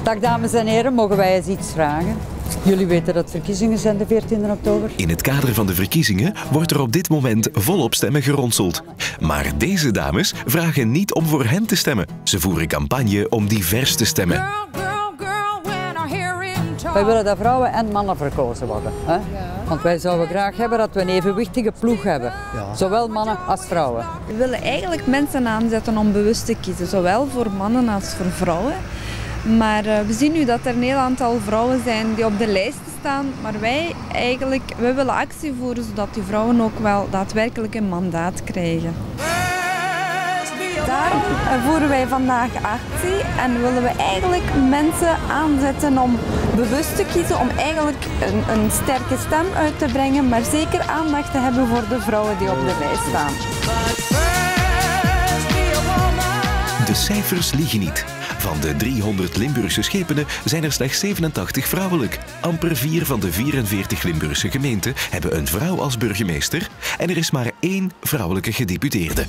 Dag dames en heren, mogen wij eens iets vragen? Jullie weten dat verkiezingen zijn de 14e oktober. In het kader van de verkiezingen wordt er op dit moment volop stemmen geronseld. Maar deze dames vragen niet om voor hen te stemmen. Ze voeren campagne om divers te stemmen. Wij willen dat vrouwen en mannen verkozen worden. Hè? Want wij zouden graag hebben dat we een evenwichtige ploeg hebben. Zowel mannen als vrouwen. We willen eigenlijk mensen aanzetten om bewust te kiezen. Zowel voor mannen als voor vrouwen. Maar we zien nu dat er een heel aantal vrouwen zijn die op de lijsten staan. Maar wij willen actie voeren zodat die vrouwen ook wel daadwerkelijk een mandaat krijgen. Daarom voeren wij vandaag actie en willen we eigenlijk mensen aanzetten om bewust te kiezen, om eigenlijk een sterke stem uit te brengen, maar zeker aandacht te hebben voor de vrouwen die op de lijst staan. De cijfers liegen niet. Van de 300 Limburgse schepenen zijn er slechts 87 vrouwelijk. Amper 4 van de 44 Limburgse gemeenten hebben een vrouw als burgemeester en er is maar 1 vrouwelijke gedeputeerde.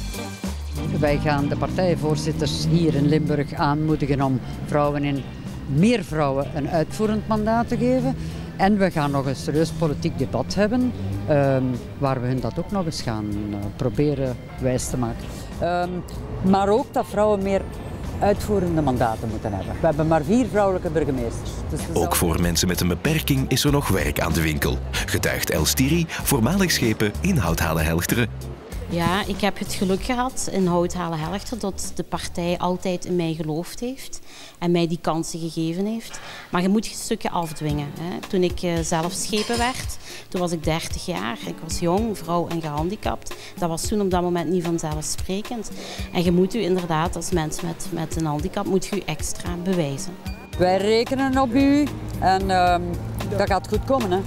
Wij gaan de partijvoorzitters hier in Limburg aanmoedigen om meer vrouwen een uitvoerend mandaat te geven. En we gaan nog een serieus politiek debat hebben, waar we hun dat ook nog eens gaan proberen wijs te maken. Maar ook dat vrouwen meer uitvoerende mandaten moeten hebben. We hebben maar 4 vrouwelijke burgemeesters. Dus ook voor mensen met een beperking is er nog werk aan de winkel. Getuigt Els Thierry, voormalig schepen in Houthalen-Helchteren. Ja, ik heb het geluk gehad in Houthalen-Helchteren dat de partij altijd in mij geloofd heeft en mij die kansen gegeven heeft. Maar je moet een stukje afdwingen. Hè. Toen ik zelf schepen werd, toen was ik 30 jaar. Ik was jong, vrouw en gehandicapt. Dat was toen op dat moment niet vanzelfsprekend. En je moet u inderdaad als mens met een handicap moet je extra bewijzen. Wij rekenen op u en dat gaat goed komen. Hè?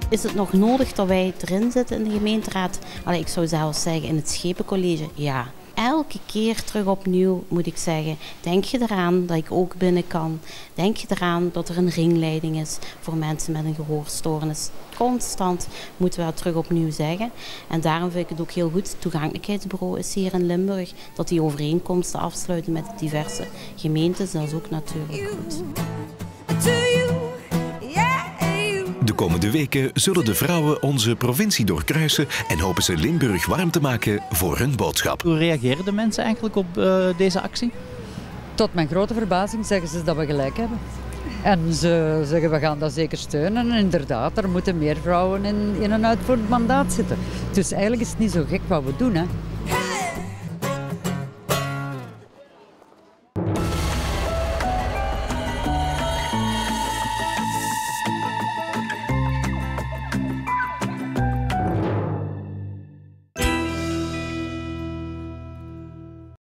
Is het nog nodig dat wij erin zitten in de gemeenteraad? Allee, ik zou zelfs zeggen in het schepencollege, ja. Elke keer terug opnieuw moet ik zeggen, denk je eraan dat ik ook binnen kan? Denk je eraan dat er een ringleiding is voor mensen met een gehoorstoornis? Constant moeten we dat terug opnieuw zeggen. En daarom vind ik het ook heel goed, het toegankelijkheidsbureau is hier in Limburg, dat die overeenkomsten afsluiten met de diverse gemeentes, dat is ook natuurlijk goed. De komende weken zullen de vrouwen onze provincie doorkruisen en hopen ze Limburg warm te maken voor hun boodschap. Hoe reageren de mensen eigenlijk op deze actie? Tot mijn grote verbazing zeggen ze dat we gelijk hebben. En ze zeggen we gaan dat zeker steunen. En inderdaad, er moeten meer vrouwen in een uitvoerend mandaat zitten. Dus eigenlijk is het niet zo gek wat we doen. Hè.